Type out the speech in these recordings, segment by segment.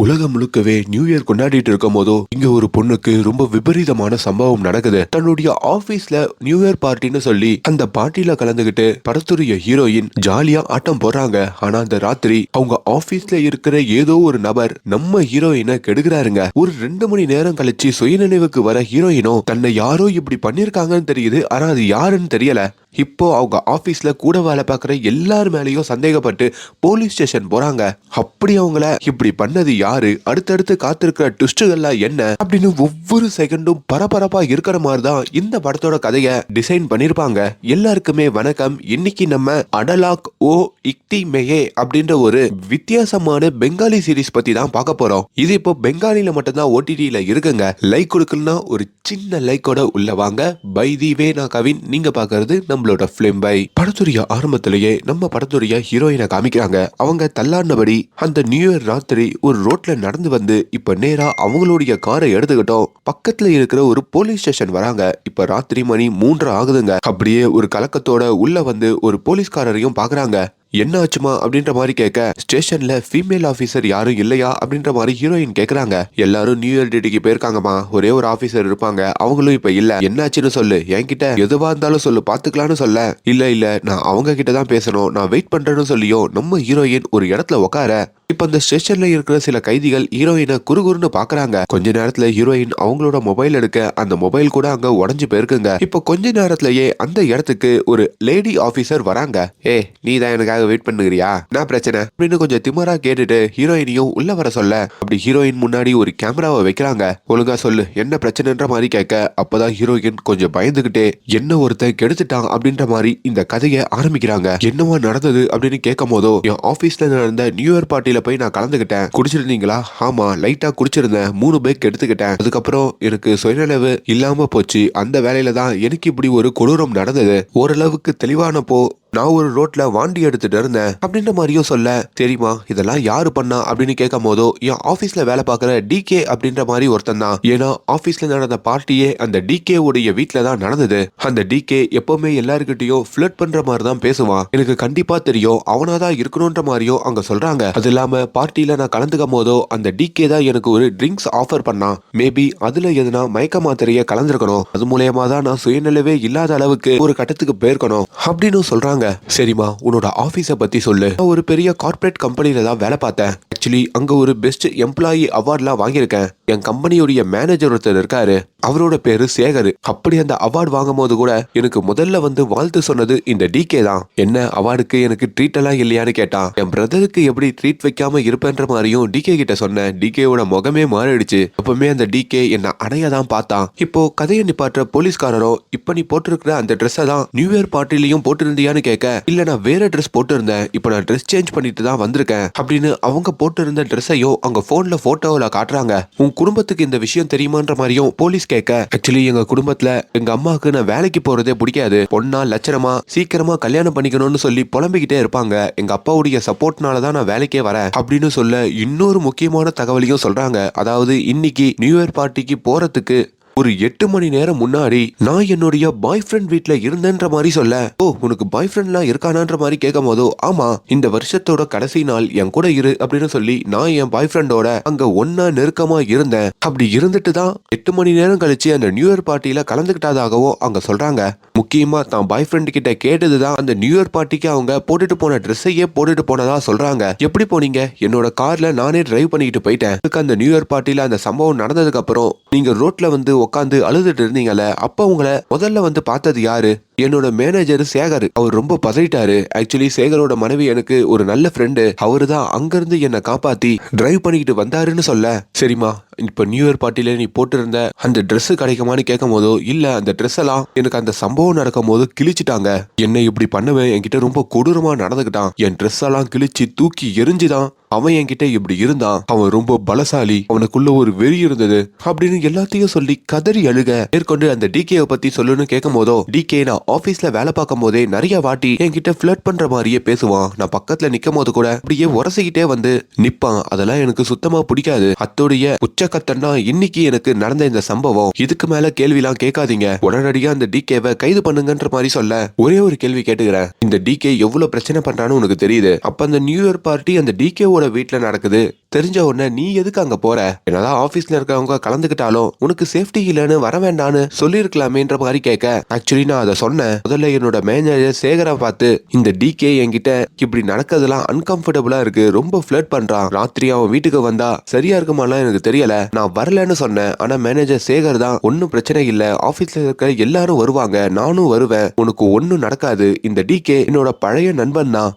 உலகம் முழுக்கவே new year கொண்டாடிட்டு இருக்கும் போதோ இங்க ஒரு பொண்ணுக்கு ரொம்ப விபரீதமான சம்பவம் நடக்குது. தன்னுடைய ஆபீஸ்ல நியூ இயர் பார்ட்டின்னு சொல்லி அந்த பார்ட்டில கலந்துகிட்டு படத்துடைய ஹீரோயின் ஜாலியா ஆட்டம் போடுறாங்க. ஆனா அந்த ராத்திரி அவங்க ஆபீஸ்ல இருக்கிற ஏதோ ஒரு நபர் நம்ம ஹீரோயினை கெடுக்கிறாருங்க. ஒரு 2 மணி நேரம் கழிச்சு சுயநினைவுக்கு வர ஹீரோயினோ தன்னை யாரோ இப்படி பண்ணிருக்காங்கன்னு தெரியுது. ஆனா அது யாருன்னு தெரியல. இப்போ அவங்க ஆபீஸ்ல கூட வேலை பார்க்குற எல்லார் மேலேயும் சந்தேகப்பட்டு போலீஸ் ஸ்டேஷன் போறாங்க. அப்படி அவங்கள இப்படி பண்ணது யாரு, அடுத்தடுத்து காத்திருக்கிற ட்விஸ்டுகள்லாம் என்ன அப்படின்னு ஒவ்வொரு செகண்டும் பரபரப்பா இருக்கிற மாதிரி தான் இந்த படத்தோட கதையை டிசைன் பண்ணிருப்பாங்க. எல்லாருக்குமே வணக்கம். இன்னைக்கு நம்ம அடலாக் ஓ இக்தி மெயே அப்படின்ற ஒரு வித்தியாசமான பெங்காலி சீரிஸ் பத்தி தான் பார்க்க போறோம். இது இப்போ பெங்காலில மட்டும்தான் ஓடிடில இருக்குங்க. லைக் கொடுக்கலன்னா ஒரு சின்ன லைக்கோட உள்ள வாங்க. பை தி வே நான் கவின், நீங்க பாக்குறது நம்மளோட ஃபிலிம் பை. படத்துடைய ஆரம்பத்திலேயே நம்ம படத்துடைய ஹீரோயினை காமிக்கிறாங்க. அவங்க தள்ளாடினபடி அந்த நியூ இயர் ராத்திரி ஒரு ரோட்ல நடந்து வந்து இப்ப நேரா அவங்களுடைய காரை எடுத்துக்கிட்டோம் பக்கத்துல இருக்கிற ஒரு போலீஸ் ஸ்டேஷன் வராங்க. இப்ப ராத்திரி மணி 3 ஆகுதுங்க. அப்படியே ஒரு கலக்கத்தோட உள்ள வந்து ஒரு போலீஸ்காரரையும் பாக்குறாங்க. என்ன ஆச்சுமா அப்படின்ற மாதிரி கேட்க, ஸ்டேஷன்ல ஃபீமேல் ஆபீசர் யாரும் இல்லையா அப்படின்ற மாதிரி ஹீரோயின் கேக்குறாங்க. எல்லாரும் நியூ இயர் டேட்டுக்கு போயிருக்காங்கம்மா, ஒரே ஒரு ஆபீசர் இருப்பாங்க, அவங்களும் இப்ப இல்ல. என்னாச்சுன்னு சொல்லு, என்கிட்ட எதுவா இருந்தாலும் சொல்லு, பாத்துக்கலாம்னு சொல்ல. இல்ல நான் அவங்க கிட்ட தான் பேசணும், நான் வெயிட் பண்றேன்னு சொல்லியும் நம்ம ஹீரோயின் ஒரு இடத்துல உட்கார. இப்ப அந்த ஸ்டேஷன்ல இருக்கிற சில கைதிகள் ஹீரோயினை குறுகுறுன்னு பாக்குறாங்க. கொஞ்ச நேரத்துல ஹீரோயின் அவங்களோட மொபைல் எடுக்க அந்த மொபைல் கூட அங்க உடஞ்சு போயிருக்குங்க. இப்ப கொஞ்ச நேரத்திலேயே அந்த இடத்துக்கு ஒரு லேடி ஆபீசர் வராங்க. ஏ, நீ தான் எனக்காக வெயிட் பண்ணுகிறியா, என்ன பிரச்சனை அப்படின்னு கொஞ்சம் திமரா கேட்டுட்டு ஹீரோயினையும் உள்ள வர சொல்ல, அப்படி ஹீரோயின் முன்னாடி ஒரு கேமராவை வைக்கிறாங்க. ஒழுங்கா சொல்லு என்ன பிரச்சனைன்ற மாதிரி கேட்க, அப்பதான் ஹீரோயின் கொஞ்சம் பயந்துகிட்டே என்ன ஒருத்தன் கெடுத்துட்டான் அப்படின்ற மாதிரி இந்த கதையை ஆரம்பிக்கிறாங்க. என்னவா நடந்தது அப்படின்னு கேட்கும் போதோ, என் ஆபீஸ்ல நடந்த நியூ இயர் பார்ட்டில போய் நான் கலந்துகிட்டேன். குடிச்சிருந்தீங்களா? ஆமா, லைட்டா குடிச்சிருந்தேன். 3 பேக் எடுத்துக்கிட்டேன். அதுக்கப்புறம் எனக்கு சுயநலவு இல்லாம போச்சு. அந்த வேலையில தான் எனக்கு இப்படி ஒரு கொடூரம் நடந்தது. ஓரளவுக்கு தெளிவானப்போ நான் ஒரு ரோட்ல வாண்டி எடுத்துட்டு இருந்தேன் அப்படின்ற மாதிரியும் சொல்ல, தெரியுமா இதெல்லாம் யாரு பண்ணா அப்படின்னு கேட்கும் போதோ, என் ஆபீஸ்ல வேலை பார்க்குற டிகே அப்படின்ற மாதிரி ஒருத்தன் தான். ஏன்னா ஆபீஸ்ல நடந்த பார்ட்டியே அந்த டிகே உடைய வீட்டுல தான் நடந்தது. அந்த டிகே எப்பவுமே எல்லாருக்கிட்டையும் ஃபிளர்ட் பண்ற மாதிரி தான் பேசுவான். எனக்கு கண்டிப்பா தெரியும் அவனாதான் இருக்கணும்ன்ற மாதிரியும் அங்க சொல்றாங்க. அது இல்லாம பார்ட்டியில நான் கலந்துக்கும் போதோ அந்த டிகே தான் எனக்கு ஒரு ட்ரிங்க்ஸ் ஆஃபர் பண்ணான். மேபி அதுல எதுனா மயக்க மாத்திரைய கலந்துருக்கணும். அது மூலயமா தான் நான் சுயநிலவே இல்லாத அளவுக்கு ஒரு கட்டத்துக்கு போயிருக்கணும் அப்படின்னு சொல்றாங்க. சரிமா, உன்னோட ஆபீஸ பத்தி சொல்லு. நான் ஒரு பெரிய கார்ப்பரேட் கம்பெனில தான் வேலை பார்த்தேன். ஆக்சுவலி அங்க ஒரு பெஸ்ட் எம்ப்ளாயி அவார்ட்லாம் வாங்கியிருக்கேன். என் கம்பெனியுடைய மேனேஜர் ஒருத்தர் இருக்காரு, அவரோட பேரு சேகர். அப்படி அந்த அவார்டு வாங்கும் போது கூட எனக்கு முதல்ல வந்து வாழ்த்து சொன்னது இந்த டிகே தான். என்ன அவார்டுக்கு எனக்கு ட்ரீட் எல்லாம் இல்லையான்னு கேட்டான். என் பிரதருக்கு எப்படி ட்ரீட் வைக்காம இருப்பேன்ற மாதிரியும் டிகே கிட்ட சொன்னேன். டிகேவோட முகமே மாறிடுச்சு. அப்பவுமே அந்த டிகே என்ன அடையதான் பார்த்தான். இப்போ கதையை நிப்பாற்ற போலீஸ்காரரோ, இப்ப நீ போட்டிருக்கிற அந்த ட்ரெஸ்ஸை தான் நியூ இயர் பார்ட்டிலையும் போட்டிருந்தியான்னு கேட்க, இல்ல நான் வேற ட்ரெஸ் போட்டு இருந்தேன், இப்ப நான் ட்ரெஸ் சேஞ்ச் பண்ணிட்டு தான் வந்திருக்கேன் அப்படின்னு அவங்க போட்டு இருந்த ட்ரெஸ்ஸையும் அவங்க போன்ல போட்டோல காட்டுறாங்க. உன் குடும்பத்துக்கு இந்த விஷயம் தெரியுமான்ற மாதிரியும் போலீஸ் கேட்க, ஆக்சுவலி எங்க குடும்பத்துல எங்க அம்மாவுக்கு நான் வேலைக்கு போறதே பிடிக்காது. பொண்ணா லட்சணமா சீக்கிரமா கல்யாணம் பண்ணிக்கணும்னு சொல்லி புலம்பிக்கிட்டே இருப்பாங்க. எங்க அப்பாவுடைய சப்போர்ட்னாலதான் நான் வேலைக்கே வரேன் அப்படின்னு சொல்ல, இன்னொரு முக்கியமான தகவலையும் சொல்றாங்க. அதாவது இன்னைக்கு நியூ இயர் பார்ட்டிக்கு போறதுக்கு ஒரு 8 மணி நேரம் முன்னாடி நான் என்னுடைய பாய் ஃப்ரெண்ட் வீட்டுல இருந்தேன்ற மாதிரி சொல்ல, ஓ உனக்கு பாய் ஃப்ரெண்ட்லாம் இருக்கானான்ற மாதிரி கேட்கும் போதோ, ஆமா இந்த வருஷத்தோட கடைசி நாள் என் கூட இரு அப்படின்னு சொல்லி நான் என் பாய் ஃப்ரெண்டோட அங்க ஒன்னா நெருக்கமா இருந்தேன். அப்படி இருந்துட்டு தான் 8 மணி நேரம் கழிச்சு அந்த நியூ இயர் பார்ட்டியில கலந்துக்கிட்டதாகவும் அங்க சொல்றாங்க. முக்கியமா தான் பாய் ஃப்ரெண்ட் கிட்ட கேட்டதுதான் அந்த நியூ இயர் பார்ட்டிக்கு அவங்க போட்டுட்டு போன ட்ரெஸ்ஸையே போட்டுட்டு போனதா சொல்றாங்க. எப்படி போனீங்க? என்னோட கார்ல நானே டிரைவ் பண்ணிக்கிட்டு போயிட்டேன். அந்த நியூ இயர் பார்ட்டியில அந்த சம்பவம் நடந்ததுக்கு அப்புறம் நீங்க ரோட்ல வந்து உட்காந்து அழுதுட்டு இருந்தீங்கல்ல, அப்ப உங்களை முதல்ல வந்து பார்த்தது யாரு? என்னோட மேனேஜர் சேகர். அவர் ரொம்ப பதறிட்டாரு. ஆக்சுவலி சேகரோட மனைவி எனக்கு ஒரு நல்ல ஃப்ரெண்டு. அவரு தான் அங்கிருந்து என்னை காப்பாத்தி டிரைவ் பண்ணிக்கிட்டு வந்தாருன்னு சொல்ல, சரிமா இப்ப நியூ இயர் பார்ட்டில நீ போட்டிருந்த அந்த ட்ரெஸ் கிடைக்குமான்னு கேட்கும் போதோ, இல்ல அந்த ட்ரெஸ் எல்லாம் எனக்கு அந்த சம்பவம் நடக்கும் போது கிழிச்சிட்டாங்க. என்னை இப்படி பண்ணவன் என்கிட்ட ரொம்ப கொடூரமா நடந்துக்கிட்டான். என் ட்ரெஸ் எல்லாம் கிழிச்சு தூக்கி எரிஞ்சுதான் அவன் என்கிட்ட இப்படி இருந்தான். அவன் ரொம்ப பலசாலி, அவனுக்குள்ள ஒரு வெறி இருந்தது அப்படின்னு எல்லாத்தையும் சொல்லி கதறி அழுக. மேற்கொண்டு அந்த டிகே பத்தி சொல்லுன்னு கேட்கும் போதோ, டிகே நான் ஆபீஸ்ல வேலை பார்க்கும் போதே நிறைய வாட்டி என்கிட்ட ஃபிளர்ட் பண்ற மாதிரியே பேசுவான். நான் பக்கத்துல நிக்கும் போது கூட அப்படியே உரசிக்கிட்டே வந்து நிப்பான். அதெல்லாம் எனக்கு சுத்தமா பிடிக்காது. அத்தோடைய உச்சக்கத்தன்னா இன்னைக்கு எனக்கு நடந்த இந்த சம்பவம். இதுக்கு மேல கேள்விலாம் கேட்காதீங்க, உடனடியா அந்த டிகேவை கைது பண்ணுங்கன்ற மாதிரி சொல்ல, ஒரே ஒரு கேள்வி கேட்டுக்கிறேன். இந்த டிகே எவ்வளவு பிரச்சனை பண்றான்னு உனக்கு தெரியுது. அப்ப அந்த நியூ இயர் பார்ட்டி அந்த டிகேவோட அப்பாவோட வீட்டுல நடக்குது தெரிஞ்ச உடனே நீ எதுக்கு அங்க போற? என்னதான் ஆபீஸ்ல இருக்கவங்க கலந்துக்கிட்டாலும் உனக்கு சேஃப்டி இல்லைன்னு வர வேண்டான்னு சொல்லிருக்கலாமேன்ற மாதிரி கேட்க, ஆக்சுவலி நான் அதை சொன்னேன். முதல்ல என்னோட மேனேஜர் சேகரை பார்த்து இந்த டிகே என்கிட்ட இப்படி நடக்கிறதுலாம் அன்கம்ஃபர்டபுளா இருக்கு, ரொம்ப ஃபிளர்ட் பண்றான், ராத்திரி அவன் வீட்டுக்கு வந்தா சரியா இருக்குமாலாம் எனக்கு தெரியல, நான் வரலன்னு சொன்னேன். ஆனா மேனேஜர் சேகர் தான் ஒன்னும் பிரச்சனை இல்ல, ஆபீஸ்ல இருக்க எல்லாரும் வருவாங்க, நானும் வருவேன், உனக்கு ஒன்னும் நடக்காது, இந்த டிகே என்னோட பழைய நண்பன் தான்,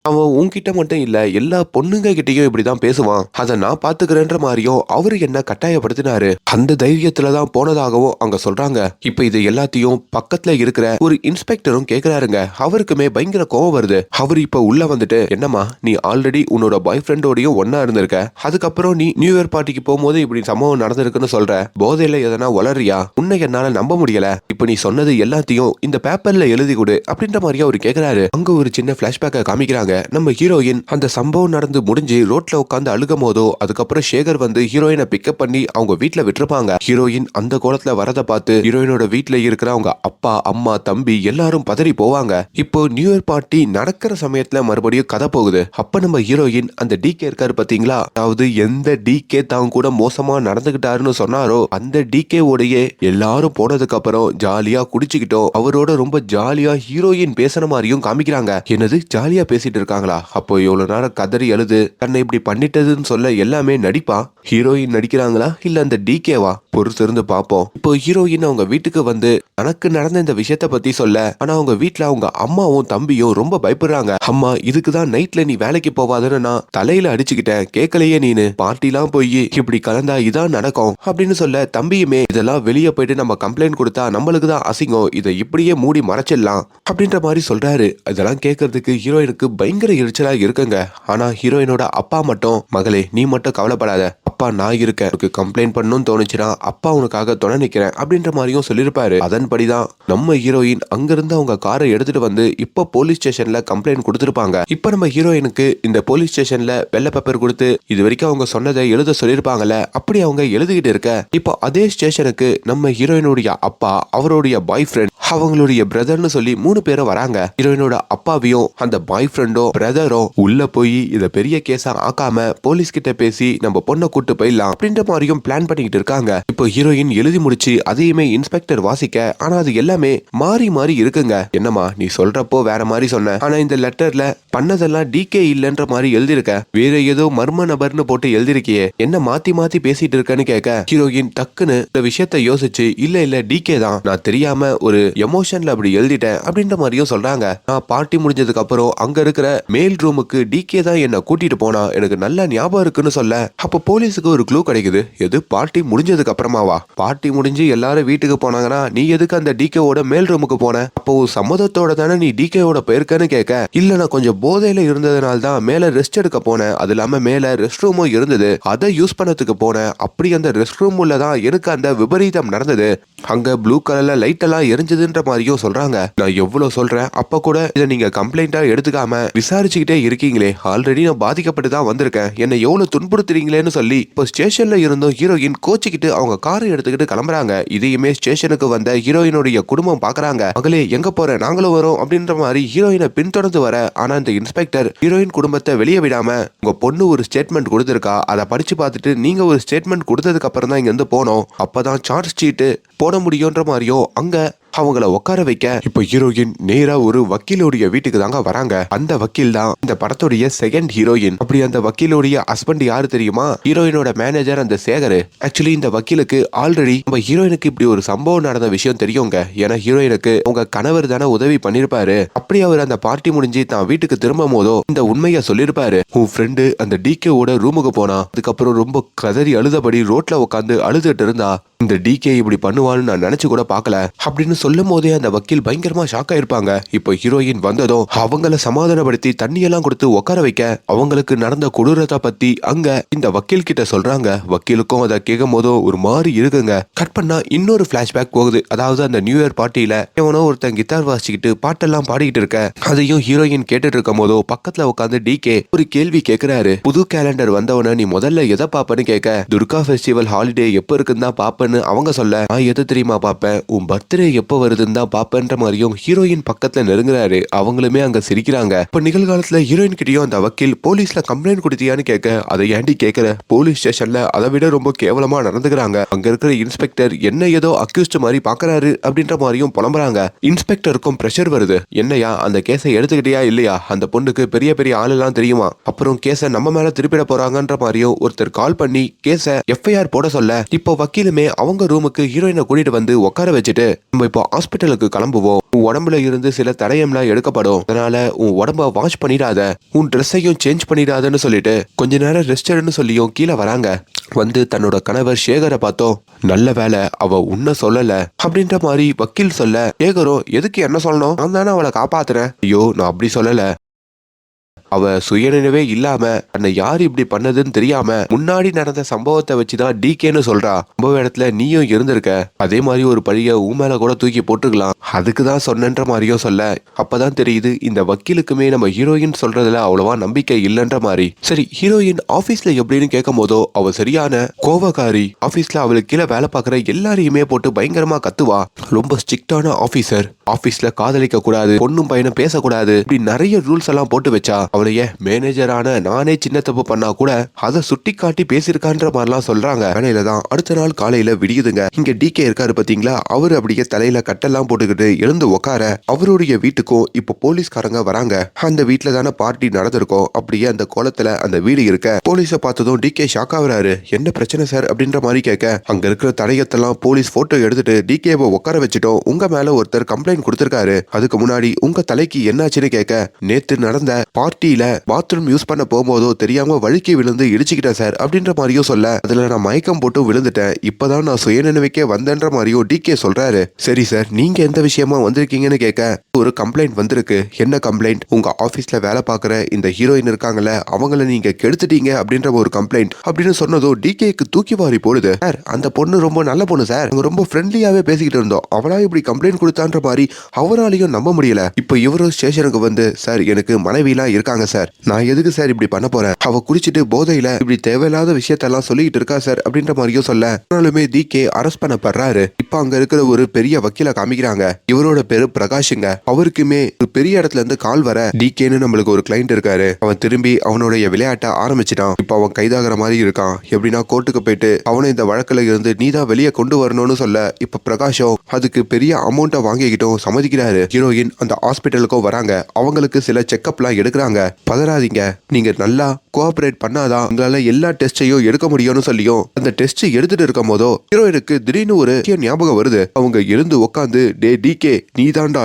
அவன் உன்கிட்ட மட்டும் இல்ல எல்லா பொண்ணுங்க கிட்டயும் இப்படிதான் பேசுவான், அதை நான் பாத்துக்கிறேன்ற மாதிரியும் அவரு என்ன கட்டாயப்படுத்தினாரு. அந்த தைரியத்துலதான் போனதாகவும் அங்க சொல்றாங்க. இப்ப இது எல்லாத்தையும் பக்கத்துல இருக்கிற ஒரு இன்ஸ்பெக்டரும் கேக்குறாருங்க. அவருக்குமே பயங்கர கோவம் வருது. அவரு இப்ப உள்ள வந்துட்டு, என்னமா நீ ஆல்ரெடி உன்னோட பாய் ஃப்ரெண்டோடயும் ஒன்னா இருந்திருக்க, அதுக்கப்புறம் நீ நியூ இயர் பார்ட்டிக்கு போகும்போது இப்படி சம்பவம் நடந்திருக்குன்னு சொல்ற, போதையில எதனா வளரியா, உன்னை என்னால நம்ப முடியல, இப்ப நீ சொன்னது எல்லாத்தையும் இந்த பேப்பர்ல எழுதி கொடு அப்படின்ற மாதிரி அவரு கேக்குறாரு. அங்க ஒரு சின்ன பிளாஷ்பேக்கை காமிக்கிறாங்க. நம்ம ஹீரோயின் அந்த சம்பவம் நடந்து முடிஞ்சு ரோட்ல உட்காந்து அழுகும் போதோ, அதுக்கப்புறம் சேகர் வந்து ஹீரோயினை பிக்கப் பண்ணி அவங்க வீட்டுல விட்டுருப்பாங்க. ஹீரோயின் அந்த கோலத்துல வரத பார்த்து ஹீரோயினோட வீட்டுல இருக்கிற அவங்க அப்பா அம்மா தம்பி எல்லாரும் பதறி போவாங்க. இப்போ நியூ இயர் பார்ட்டி நடக்கிற சமயத்துல மறுபடியும் கதை போகுது. அப்ப நம்ம ஹீரோயின் அந்த டிகே இருக்காரு பாத்தீங்களா, அதாவது எந்த டிகே தான் கூட மோசமா நடந்துகிட்டாருன்னு சொன்னாரோ அந்த டிகே உடைய எல்லாரும் போனதுக்கு அப்புறம் ஜாலியா குடிச்சுக்கிட்டோம் அவரோட ரொம்ப ஜாலியா ஹீரோயின் பேசுற மாதிரியும் காமிக்கிறாங்க. என்னது ஜாலியா பேசிட்டு இருக்காங்களா? அப்போ இவ்வளவு நேரம் கதறி அழுது தன்னை இப்படி பண்ணிட்டதுன்னு சொல்ல எல்லாமே நடிப்பா? ஹீரோயின் நடிக்கிறாங்களா இல்ல அந்த டிகேவா? பொறுத்து இருந்து பாப்போம். இப்போ ஹீரோயின் அவங்க வீட்டுக்கு வந்து தனக்கு நடந்த இந்த விஷயத்த பத்தி சொல்ல, ஆனா அவங்க வீட்டுல அவங்க அம்மாவும் தம்பியும் ரொம்ப பயப்படுறாங்க. அம்மா இதுக்குதான் நைட்ல நீ வேலைக்கு போவாதுன்னு நான் தலையில அடிச்சுக்கிட்டேன், கேட்கலையே நீனு, பார்ட்டிலாம் போய் இப்படி கலந்தா இதான் நடக்கும் அப்படின்னு சொல்ல, தம்பியுமே இதெல்லாம் வெளியே போயிட்டு நம்ம கம்ப்ளைண்ட் கொடுத்தா நம்மளுக்கு தான் அசிங்கம், இதை இப்படியே மூடி மறைச்சிடலாம் அப்படின்ற மாதிரி சொல்றாரு. இதெல்லாம் கேட்கறதுக்கு ஹீரோயினுக்கு பயங்கர எரிச்சலா இருக்குங்க. ஆனா ஹீரோயினோட அப்பா மட்டும், மகளே நீ மட்டும் கவலைப்படாத, அப்பா நான் இருக்கேன், உனக்கு கம்ப்ளைண்ட் பண்ணணும்னு தோணுச்சுன்னா அப்பா உனக்காக துணை நிக்கிறேன் அப்படின்ற மாதிரியும் சொல்லிருப்பாரு. அதன்படிதான் நம்ம ஹீரோயின் அங்கிருந்து அவங்க காரை எடுத்துட்டு வந்து இப்ப போலீஸ் ஸ்டேஷன்ல கம்ப்ளைண்ட் கொடுத்திருப்பாங்க. இப்ப நம்ம ஹீரோயினுக்கு இந்த போலீஸ் ஸ்டேஷன்ல வெள்ளை பேப்பர் கொடுத்து இது வரைக்கும் அவங்க சொன்னதை எழுத சொல்லிருப்பாங்கல்ல, அப்படி அவங்க எழுதிக்கிட்டு இருக்க, இப்போ அதே ஸ்டேஷனுக்கு நம்ம ஹீரோயினுடைய அப்பா, அவருடைய பாய் ஃப்ரெண்ட், அவங்களுடைய பிரதர்னு சொல்லி 3 பேரும் வராங்க. ஹீரோயினோட அப்பாவையும் அந்த பாய் ஃப்ரெண்டோ பிரதரும் உள்ள போய் இத பெரிய கேஸா ஆக்காம போலீஸ் கிட்ட பேசி நம்ம பொண்ணை கூட்டு போயிடலாம் அப்படின்ற மாதிரியும் பிளான் பண்ணிட்டு இருக்காங்க. இப்போ ஹீரோயின் எழுதி முடிச்சு அதையுமே இன்ஸ்பெக்டர் வாசிக்க, ஆனா அது எல்லாமே மாறி மாறி இருக்குங்க. என்னமா நீ சொல்றப்போ வேற மாதிரி சொன்ன, ஆனா இந்த லெட்டர்ல பண்ணதெல்லாம் டிகே இல்லன்ற மாதிரி எழுதிருக்க, வேற ஏதோ மர்ம நபர்னு போட்டு எழுதிருக்கியே, என்ன மாத்தி மாத்தி பேசிட்டு இருக்கன்னு கேட்க, ஹீரோயின் டக்குன்னு இந்த விஷயத்த யோசிச்சு, இல்ல இல்ல டிகே தான், நான் தெரியாம ஒரு எமோஷன்ல அப்படி எழுதிட்டேன் அப்படின்ற மாதிரியும் சொல்றாங்க. நான் பார்ட்டி முடிஞ்சதுக்கு அப்புறம் அங்க இருக்கிற மேல் ரூமுக்கு டிகே தான் என்ன கூட்டிட்டு போனா, எனக்கு நல்ல ஞாபகம் இருக்குன்னு சொல்ல, அப்ப போலீஸுக்கு ஒரு க்ளூ கிடைக்குது. எது பார்ட்டி முடிஞ்சதுக்கு அப்புறமாவா? பார்ட்டி முடிஞ்சு எல்லாரும் வீட்டுக்கு போனாங்கன்னா நீ எதுக்கு அந்த டிகேவோட மேல் ரூமுக்கு போன? அப்போ சம்மதத்தோட தானே நீ டிகேவோட போயிருக்கன்னு கேட்க, இல்ல நான் கொஞ்சம் போதையில இருந்ததுனால தான் மேல ரெஸ்ட் எடுக்க போனேன், அது இல்லாம மேல ரெஸ்ட் ரூமும் இருந்தது, அதை யூஸ் பண்ணதுக்கு போனேன், அப்படி அந்த ரெஸ்ட் ரூம் உள்ள தான் எனக்கு அந்த விபரீதம் நடந்தது, அங்க ப்ளூ கலர்ல லைட் எல்லாம் எரிஞ்சதுன்ற மாதிரியும் சொல்றாங்க. நான் எவ்வளவு சொல்றேன், அப்ப கூட இதை நீங்க கம்ப்ளைண்டா எடுத்துக்காம விசாரிச்சுக்கிட்டே இருக்கீங்களே, ஆல்ரெடி நான் பாதிக்கப்பட்டு தான் வந்திருக்கேன், என்னை எவ்வளவு துன்புறுத்துறீங்களேன்னு சொல்லி இப்போ ஸ்டேஷன்ல இருந்தும் ஹீரோயின் கோச்சிக்கிட்டு அவங்க காரை எடுத்துக்கிட்டு கிளம்புறாங்க. இதையுமே ஸ்டேஷனுக்கு வந்த ஹீரோயினுடைய குடும்பம் பாக்குறாங்க. மகளே எங்க போற, நாங்களும் வரோம் அப்படின்ற மாதிரி ஹீரோயினை பின்தொடர்ந்து வர, ஆனா இந்த இன்ஸ்பெக்டர் ஹீரோயின் குடும்பத்தை வெளியே விடாம, உங்க பொண்ணு ஒரு ஸ்டேட்மெண்ட் கொடுத்திருக்கா, அதை படிச்சு பார்த்துட்டு நீங்க ஒரு ஸ்டேட்மெண்ட் கொடுத்ததுக்கு அப்புறம் தான் இங்க இருந்து போனோம், அப்பதான் சார்ஜ் ஷீட் போட முடியும்ன்ற மாதிரியும் அங்க அவங்கள உட்கார வைக்க, இப்ப ஹீரோயின் நேரா ஒரு வக்கீலுடைய வீட்டுக்கு தாங்க வராங்க. அந்த வக்கீல் தான் இந்த படத்துடைய செகண்ட் ஹீரோயின். அப்படி அந்த வக்கீலுடைய ஹஸ்பண்ட் யாரு தெரியுமா? ஹீரோயினோட மேனேஜர் அந்த சேகர். ஆக்சுவலி இந்த வக்கீலுக்கு ஆல்ரெடி நம்ம ஹீரோயினுக்கு இப்படி ஒரு சம்பவம் நடந்த விஷயம் தெரியுங்க. ஏன்னா ஹீரோயினுக்கு உங்க கணவர் தானே உதவி பண்ணிருப்பாரு. அப்படி அவர் அந்த பார்ட்டி முடிஞ்சு தான் வீட்டுக்கு திரும்பும் போதோ இந்த உண்மையை சொல்லிருப்பாரு. உன் ஃப்ரெண்டு அந்த டிகேவோட ரூமுக்கு போனா, அதுக்கப்புறம் ரொம்ப கதறி அழுதபடி ரோட்ல உட்காந்து அழுதுட்டு இருந்தா, இந்த டிகே இப்படி பண்ணுவான்னு நான் நினைச்சு கூட பார்க்கல அப்படின்னு சொல்லும் போதே அந்த வக்கீல் பயங்கரமா ஷாக் ஆயிருப்பாங்க. இப்போ ஹீரோயின் வந்ததும் அவங்கள சமாதானப்படுத்தி தண்ணியெல்லாம் கொடுத்து உட்கார வைக்க, அவங்களுக்கு நடந்த கொடூரத்தை பத்தி அங்க இந்த வக்கீல் கிட்ட சொல்றாங்க. வக்கீலுக்கும் அதை கேட்கும் போதும் ஒரு மாதிரி இருக்குங்க. கட் பண்ணா இன்னொரு பிளாஷ்பேக் போகுது. அதாவது அந்த நியூ இயர் பார்ட்டியில எவனோ ஒருத்தன் கிட்டார் வாசிச்சுக்கிட்டு பாட்டெல்லாம் பாடிக்கிட்டு இருக்க, அதையும் ஹீரோயின் கேட்டுட்டு இருக்கும் போதோ பக்கத்துல உட்காந்து டிகே ஒரு கேள்வி கேட்கிறாரு. புது கேலண்டர் வந்தவன நீ முதல்ல எதை பாப்பன்னு கேட்க, துர்கா ஃபெஸ்டிவல் ஹாலிடே எப்ப இருக்குன்னு தான் பாப்பன்னு அவங்க சொல்ல, நான் எது தெரியுமா பாப்பேன், உன் பர்த்டே எப்ப எப்ப வருதுன்னு தான் பாப்பேன்ற மாதிரியும் ஹீரோயின் பக்கத்துல நெருங்குறாரு. அவங்களுமே அங்க சிரிக்கிறாங்க. இப்ப நிகழ்காலத்துல ஹீரோயின் கிட்டயும் அந்த வக்கீல் போலீஸ்ல கம்ப்ளைண்ட் கொடுத்தியான்னு கேட்க, அதை ஏண்டி கேட்கிற, போலீஸ் ஸ்டேஷன்ல அதை விட ரொம்ப கேவலமா நடந்துக்கிறாங்க. அங்க இருக்கிற இன்ஸ்பெக்டர் என்ன ஏதோ அக்யூஸ்ட் மாதிரி பாக்குறாரு அப்படின்ற மாதிரியும் புலம்புறாங்க. இன்ஸ்பெக்டருக்கும் பிரஷர் வருது. என்னையா அந்த கேஸை எடுத்துக்கிட்டியா இல்லையா, அந்த பொண்ணுக்கு பெரிய பெரிய ஆள் எல்லாம் தெரியுமா, அப்புறம் கேஸை நம்ம மேல திருப்பிட போறாங்கன்ற மாதிரியும் ஒருத்தர் கால் பண்ணி கேஸை எஃப்ஐஆர் போட சொல்ல, இப்போ வக்கீலுமே அவங்க ரூமுக்கு ஹீரோயினை கூட்டிட்டு வந்து உட்கார வச்சுட்டு, நம்ம இப்போ ஹாஸ்பிட்டலுக்கு கிளம்புவோம், உன் உடம்புல இருந்து சில தடயம்லாம் எடுக்கப்படும், அதனால உன் உடம்ப வாஷ் பண்ணிடாத, உன் ட்ரெஸ்ஸையும் சேஞ்ச் பண்ணிடாதன்னு சொல்லிட்டு கொஞ்ச நேரம் ரெஸ்ட் எடுன்னு சொல்லியும் கீழே வராங்க. வந்து தன்னோட கணவர் சேகரை பார்த்தோம், நல்ல வேலை அவ உன்ன சொல்லல அப்படின்ற மாதிரி வக்கீல் சொல்ல, சேகரும் எதுக்கு என்ன சொல்லணும், நான் தானே அவளை காப்பாத்துறேன், ஐயோ நான் அப்படி சொல்லல, அவ சுயநினைவே இல்லாம தன்னை யார் இப்படி பண்ணதுன்னு தெரியாம முன்னாடி நடந்த சம்பவத்தை வச்சுதான் டிகேன்னு சொல்றா. சம்பவ இடத்துல நீயும் இருந்திருக்க, அதே மாதிரி ஒரு பழிய உன் மேல கூட தூக்கி போட்டுக்கலாம், அதுக்குதான் சொன்னன்ற மாதிரியும் சொல்ல, அப்பதான் தெரியுது இந்த வக்கீலுக்குமே நம்ம ஹீரோயின் சொல்றதுல அவ்வளவா நம்பிக்கை இல்லைன்ற மாதிரி. சரி, ஹீரோயின் ஆபீஸ்ல எப்படின்னு கேட்கும் போதோ அவ சரியான கோவக்காரி. ஆபீஸ்ல அவளுக்கு கீழே வேலை பார்க்குற எல்லாரையுமே போட்டு பயங்கரமா கத்துவா. ரொம்ப ஸ்ட்ரிக்டான ஆபீசர். ஆபீஸ்ல காதலிக்க கூடாது, பொண்ணும் பையனும் பேசக்கூடாது, இப்படி நிறைய ரூல்ஸ் எல்லாம் போட்டு வச்சா. அவளைய மேனேஜரான நானே சின்ன தப்பு பண்ணா கூட அதை சுட்டி காட்டி பேசியிருக்கான்ற மாதிரிலாம் சொல்றாங்க. வேலையில தான் அடுத்த நாள் காலையில விடியுதுங்க. இங்க டிகே இருக்காரு பாத்தீங்களா, அவரு அப்படியே தலையில கட்டெல்லாம் போட்டுக்கிட்டு எழுந்து உட்கார, அவருடைய வீட்டுக்கும் இப்போ போலீஸ்காரங்க வராங்க. அந்த வீட்டுல தானே பார்ட்டி நடந்திருக்கும். அப்படியே அந்த கோலத்துல அந்த வீடு இருக்க, போலீஸை பார்த்ததும் டிகே ஷாக் ஆகுறாரு. என்ன பிரச்சனை சார் அப்படின்ற மாதிரி கேட்க, அங்க இருக்கிற தடயத்தெல்லாம் போலீஸ் போட்டோ எடுத்துட்டு டிகேவை உட்கார வச்சுட்டோம், உங்க மேல ஒருத்தர் கம்ப்ளைண்ட் கொடுத்திருக்காரு, அதுக்கு முன்னாடி உங்க தலைக்கு என்னாச்சுன்னு கேட்க, நேத்து நடந்த பார்ட்டியில பாத்ரூம் யூஸ் பண்ண போகும்போதோ தெரியாம வழுக்கி விழுந்து இடிச்சுக்கிட்டேன் சார் அப்படின்ற மாதிரியும் சொல்ல, அதுல நான் மயக்கம் போட்டு விழுந்துட்டேன், இப்பதான் நான் சுயநினைவுக்கே வந்தேன்ற மாதிரியும் டிகே சொல்றாரு. சரி சார், நீங்க எந்த விஷயமா வந்திருக்கீங்கன்னு கேட்க, ஒரு கம்ப்ளைண்ட் வந்திருக்கு. என்ன கம்ப்ளைண்ட், உங்க ஆபீஸ்ல வேலை பார்க்குற இந்த ஹீரோயின் இருக்காங்கல்ல, அவங்கள நீங்க கெடுத்துட்டீங்க அப்படின்ற ஒரு கம்ப்ளைண்ட் அப்படின்னு சொன்னதோ டிகேக்கு தூக்கி வாரி போடுது. சார், அந்த பொண்ணு ரொம்ப நல்ல பொண்ணு சார், அவங்க ரொம்ப ஃப்ரெண்ட்லியாவே பேசிக்கிட்டு இருந்தோம், அவளா இப்படி கம்ப்ளைண்ட் கொடுத்தான்ற மாதிரி அவராலையும் நம்ப முடியல. இப்போ இவரும் ஸ்டேஷனுக்கு வந்து, சார் எனக்கு மனைவிலாம் இருக்காங்க சார், நான் எதுக்கு சார் இப்படி பண்ண போறேன், அவ குடிச்சிட்டு போதையில இப்படி தேவையில்லாத விஷயத்தெல்லாம் சொல்லிட்டு இருக்கா சார் அப்படின்ற மாதிரியும் சொல்ல, ஆனாலுமே டிகே அரெஸ்ட் பண்ணப்படுறாரு. இப்ப அங்க இருக்கிற ஒரு பெரிய வக்கீல காமிக்கிறாங்க. இவரோட பேரு பிரகாஷுங்க. அவருக்குமே ஒரு பெரிய இடத்துல இருந்து கால் வர, டிகேன்னு நம்மளுக்கு ஒரு கிளைண்ட் இருக்காரு, அவன் திரும்பி அவனுடைய விளையாட்ட ஆரம்பிச்சிட்டான், இப்ப அவன் கைதாகிற மாதிரி இருக்கான், எப்படின்னா கோர்ட்டுக்கு போயிட்டு அவனை இந்த வழக்குல இருந்து நீதான் வெளியே கொண்டு வரணும்னு சொல்ல, இப்ப பிரகாஷும் அதுக்கு பெரிய அமௌண்ட்டை வாங்கிக்கிட்டும் சம்மதிக்கிறாரு. ஹீரோயின் அந்த ஹாஸ்பிட்டலுக்கும் வராங்க. அவங்களுக்கு சில செக்அப்லாம் எடுக்கிறாங்க. பதறாதீங்க, நீங்க நல்லா கோஆபரேட் பண்ணாதான் உங்களால எல்லா டெஸ்டையும் எடுக்க முடியும்னு சொல்லியும் அந்த டெஸ்ட் எடுத்துட்டு இருக்கும் போதோ ஹீரோயினுக்கு திடீர்னு ஒரு ஞாபகம் வருது. அவங்க எழுந்து உட்காந்து, டே டிகே நீதாண்டா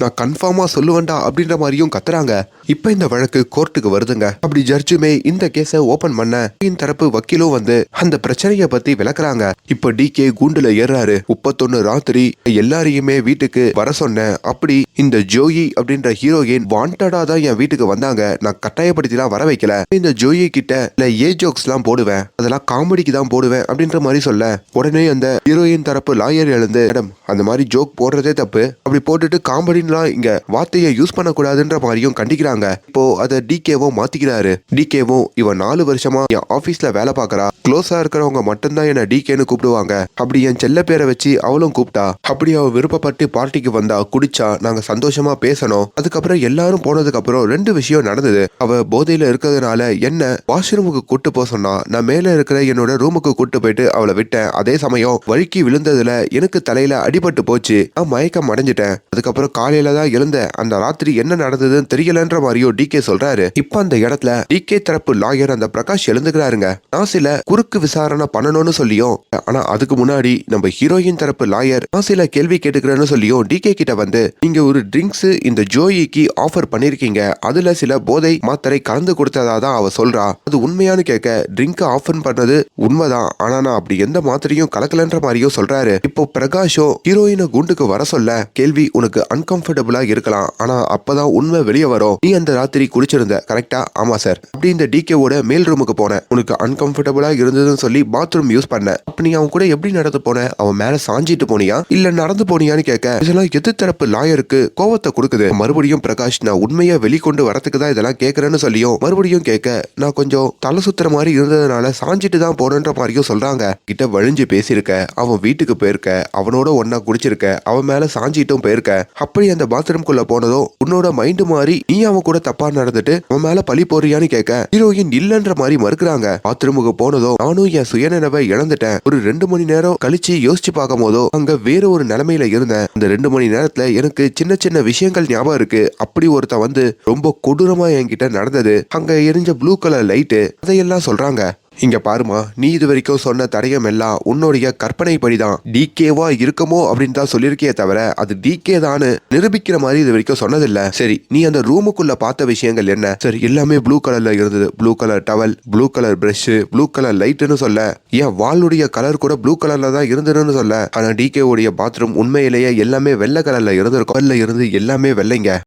நான் கன்ஃபார்மா சொல்லுவேன்டா அப்படின்ற மாதிரியும் கத்துறாங்க. இப்ப இந்த வழக்கு கோர்ட்டுக்கு வருதுங்க. அப்படி ஜட்ஜுமே இந்த கேஸை ஓபன் பண்ண, தரப்பு வக்கீலும் வந்து அந்த பிரச்சனைய பத்தி விளக்குறாங்க. இப்ப டிகே கூண்டுல ஏறாரு. 31 ராத்திரி எல்லாரையுமே வீட்டுக்கு வர சொன்னேன், அப்படி இந்த ஜோயி அப்படின்ற ஹீரோயின் வாண்டடா தான் என் வீட்டுக்கு வந்தாங்க, நான் கட்டாயப்படுத்திலாம் வர வைக்கல, இந்த ஜோயி கிட்ட ஏ ஜோக்ஸ் எல்லாம் போடுவேன், அதெல்லாம் காமெடிக்கு தான் போடுவேன் அப்படின்ற மாதிரி சொல்ல, உடனே அந்த ஹீரோயின் தரப்பு லாயர் எழுந்து, மேடம் அந்த மாதிரி ஜோக் போடுறதே தப்பு, அப்படி போட்டுட்டு காமெடின்லாம் இங்க வார்த்தையை யூஸ் பண்ணக்கூடாதுன்ற மாதிரியும் கண்டிக்கிறாங்க. இப்போ அதை டிகேவும் மாத்திக்கிறாரு. டிகேவும், இவன் 4 வருஷமா என் ஆபீஸ்ல வேலை பார்க்கறா, க்ளோஸா இருக்கிறவங்க மட்டும்தான் என்ன டிகேன்னு கூப்பிடுவாங்க, அப்படி என் செல்ல பேரை வச்சு அவளும் கூப்பிட்டா, அப்படி அவ விருப்பப்பட்டு பார்ட்டிக்கு வந்தா, குடிச்சா, நாங்க சந்தோஷமா பேசணும், அதுக்கப்புறம் எல்லாரும் போனதுக்கு அப்புறம் 2 விஷயம் நடந்தது. அவ போதையில இருக்கிறதுனால என்ன வாஷ்ரூமுக்கு கூட்டு போக சொன்னா, நான் மேல இருக்கிற என்னோட ரூமுக்கு கூட்டு போயிட்டு அவளை விட்டேன், அதே சமயம் வழுக்கி விழுந்ததுல எனக்கு தலையில அடிபட்டு போச்சு, நான் மயக்கம் அடைஞ்சிட்டேன், அதுக்கப்புறம் காலையில தான் எழுந்தேன், அந்த ராத்திரி என்ன நடந்ததுன்னு தெரியலன்ற மாதிரியும் டிகே சொல்றாரு. இப்ப அந்த இடத்துல டிகே தரப்பு லாயர் அந்த பிரகாஷ் எழுந்துக்கிறாருங்க. நான் சில குறுக்கு விசாரணை பண்ணணும்னு சொல்லியும், ஆனா அதுக்கு முன்னாடி நம்ம ஹீரோயின் தரப்பு லாயர் நான் சில கேள்வி கேட்டுக்கிறேன்னு சொல்லியும் டிகே கிட்ட வந்து, நீங்க ஒரு ட்ரிங்க்ஸ் இந்த ஜோயிக்கு ஆஃபர் பண்ணிருக்கீங்க, அதுல சில போதை மாத்திரை கலந்து கொடுத்ததா தான் அவ சொல்றா, அது உண்மையானு கேட்க, ட்ரிங்க் ஆஃபர் பண்ணது உண்மைதான், ஆனா நான் அப்படி எந்த மாத்திரையும் கலக்கலன்ற மாதிரியும் சொல்றாரு. இப்போ பிரகாஷோ ஹீரோயினை குண்டுக்கு வர சொல்ல, கேள்வி உனக்கு அன்கம்ஃபர்டபுளா இருக்கலாம், ஆனா அப்பதான் உண்மை வெளியே வரும், நீ அந்த ராத்திரி குடிச்சிருந்த கரெக்டா? ஆமா சார். அப்படி இந்த டிகேவோட மேல் ரூமுக்கு போனேன், உனக்கு அன்கம்ஃபர்டபுளா இருந்ததுன்னு சொல்லி பாத்ரூம் யூஸ் பண்ண, அப்ப நீ அவன் கூட எப்படி நடந்து போன, அவன் மேல சாஞ்சிட்டு போனியா இல்ல நடந்து போனியான்னு கேட்க, இதெல்லாம் எதிர் தரப்பு லாயருக்கு கோவத்தை கொடுக்குது. மறுபடியும் பிரகாஷ், நான் உண்மையா கொண்டு வரத்துக்கு தான் இதெல்லாம் கேட்கறேன்னு சொல்லியும் மறுபடியும் கேட்க நான் கொஞ்சம் தலை சுத்துற மாதிரி இருந்ததுனால சாஞ்சிட்டு தான் போனன்ற மாதிரியும் சொல்றாங்க. கிட்ட வழிஞ்சு பேசியிருக்க, அவன் வீட்டுக்கு போயிருக்க, அவனோட ஒன்னா குடிச்சிருக்க, அவன் மேல சாஞ்சிட்டும் போயிருக்க. அப்படி அந்த பாத்ரூம்குள்ள போனதும் உன்னோட மைண்ட் மாறி நீ அவன் கூட தப்பா நடந்துட்டு அவன் மேல பழி போறியான்னு கேட்க ஹீரோயின் இல்லன்ற மாதிரி மறுக்கிறாங்க. பாத்ரூமுக்கு போனதும் நானும் என் சுயநினைவை இழந்துட்டேன். ஒரு 2 மணி நேரம் கழிச்சு யோசிச்சு பார்க்கும் போதோ அங்க வேற ஒரு நிலைமையில இருந்தேன். அந்த 2 மணி நேரத்துல எனக்கு சின்ன சின்ன விஷயங்கள் ஞாபகம் இருக்கு. அப்படி ஒருத்தன் வந்து ரொம்ப கொடூரமா என்கிட்ட நடந்தது. அங்க எரிஞ்ச ப்ளூ கலர் லைட்டு அதையெல்லாம் சொல்றாங்க. இங்க பாருமா, நீ இது வரைக்கும் சொன்ன தடயம் எல்லாம் உன்னுடைய கற்பனை படிதான். டிகேவா இருக்குமோ அப்படின்னு தான் சொல்லியிருக்கே தவிர அது டிகே தான் நிரூபிக்கிற மாதிரி இது வரைக்கும் சொன்னதில்ல. சரி, நீ அந்த ரூமுக்குள்ள பார்த்த விஷயங்கள் என்ன? சரி, எல்லாமே ப்ளூ கலர்ல இருந்தது. Blue colour towel, blue colour brush, blue colour லைட்னு சொல்ல, ஏன் வாளுடைய கலர் கூட ப்ளூ கலர்ல தான் இருந்ததுன்னு சொல்ல. ஆனா டிகே உடைய பாத்ரூம் உண்மையிலேயே எல்லாமே வெள்ளை கலர்ல இருந்திருக்கும். வெள்ள இருந்து எல்லாமே வெள்ளைங்க.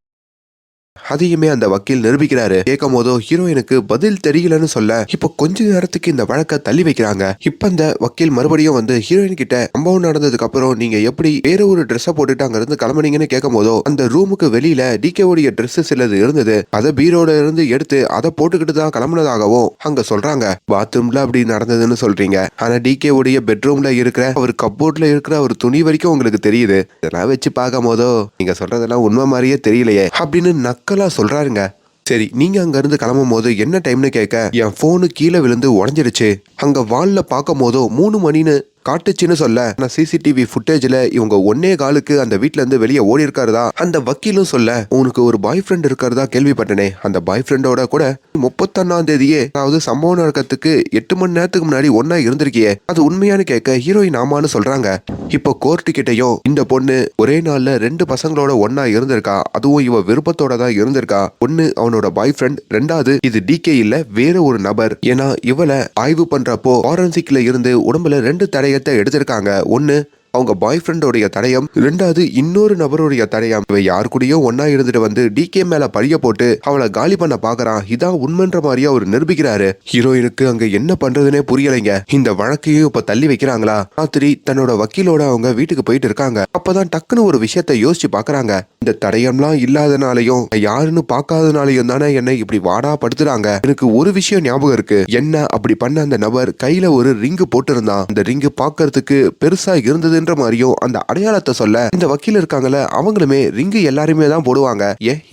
அதையுமே அந்த வக்கீல் நிரூபிக்கிறாரு. கேட்கும் போதோ ஹீரோயினுக்கு பதில் தெரியலன்னு சொல்ல இப்ப கொஞ்ச நேரத்துக்கு இந்த வழக்க தள்ளி வைக்கிறாங்க. இப்ப அந்த வக்கீல் மறுபடியும் வந்து ஹீரோயின் கிட்ட சம்பவம் நடந்ததுக்கு அப்புறம் நீங்க எப்படி வேற ஒரு ட்ரெஸ் போட்டுட்டு அங்க இருந்து கிளம்புனீங்கன்னு கேட்கும் போதோ அந்த ரூமுக்கு வெளியில டிகே உடைய ட்ரெஸ் சிலது இருந்தது. அதை பீரோட இருந்து எடுத்து அதை போட்டுக்கிட்டு தான் கிளம்புனதாகவும் அங்க சொல்றாங்க. பாத்ரூம்ல அப்படி நடந்ததுன்னு சொல்றீங்க, ஆனா டிகே உடைய பெட்ரூம்ல இருக்கிற அவர் கப்போர்ட்ல இருக்கிற ஒரு துணி வரைக்கும் உங்களுக்கு தெரியுது. இதெல்லாம் வச்சு பார்க்கும் போதோ நீங்க சொல்றதெல்லாம் உண்மை மாதிரியே தெரியலையே அப்படின்னு நக்கலா சொல்றாருங்க. சரி, நீங்க அங்க இருந்து கிளம்பும் போது என்ன டைம்னு கேட்க என் போனு கீழே விழுந்து உடஞ்சிருச்சு. அங்க வால்ல பார்க்கும் போதோ 3 மணின்னு காட்டுச்சுன்னு சொல்ல, நான் சிசிடிவி ஃபுட்டேஜ்ல இவங்க 1:15 அந்த வீட்ல இருந்து வெளியே ஓடி இருக்காருதா அந்த வக்கீலும் சொல்ல, உனக்கு ஒரு பாய் ஃப்ரெண்ட் இருக்கிறதா கேள்விப்பட்டனே, அந்த பாய் ஃப்ரெண்டோட கூட 31ஆம் தேதியே, அதாவது சம்பவம் நடக்கிறதுக்கு 8 மணி நேரத்துக்கு முன்னாடி ஒன்னா இருந்திருக்கியே, அது உண்மையானு கேட்க ஹீரோயின் ஆமான்னு சொல்றாங்க. இப்போ கோர்ட்டு கிட்டையும் இந்த பொண்ணு ஒரே நாள்ல 2 பசங்களோட ஒன்னா இருந்திருக்கா, அதுவும் இவ விருப்பத்தோட தான் இருந்திருக்கா. ஒன்னு அவனோட பாய் ஃப்ரெண்ட், 2வது இது டிகே இல்ல வேற ஒரு நபர். ஏன்னா இவளை ஆய்வு பண்றப்போ ஃபாரன்சிக்ல இருந்து உடம்புல 2 தடயத்தை எடுத்திருக்காங்க. ஒன்னு அவங்க பாய் ஃப்ரெண்டோடைய தடயம், 2வது இன்னொரு நபருடைய தடயம். இவ யாரு கூடயோ ஒன்னா இருந்துட்டு வந்து டிகே மேல பழிய போட்டு அவளை காலி பண்ண பாக்குறான். இதான் உண்மைன்ற மாதிரியா அவர் நிரூபிக்கிறாரு. ஹீரோயினுக்கு அங்க என்ன பண்றதுனே புரியலைங்க. இந்த வழக்கையும் இப்ப தள்ளி வைக்கிறாங்களா? ராத்திரி தன்னோட வக்கீலோட அவங்க வீட்டுக்கு போயிட்டு இருக்காங்க. அப்பதான் டக்குன்னு ஒரு விஷயத்த யோசிச்சு பாக்குறாங்க. இந்த தடயம்லாம் இல்லாதனாலையும் யாருன்னு பாக்காதனாலையும் தானே என்னை இப்படி வாடா படுத்துறாங்க. எனக்கு ஒரு விஷயம் ஞாபகம் இருக்கு. என்ன அப்படி பண்ண அந்த நபர் கையில ஒரு ரிங்கு போட்டு இருந்தான். அந்த ரிங்கு பாக்குறதுக்கு பெருசா இருந்தது மாதிரியும் அந்த அடையாளத்தை சொல்ல, இந்த வக்கீல் இருக்காங்கல்ல அவங்களுமே ரிங்கு எல்லாருமே தான் போடுவாங்க.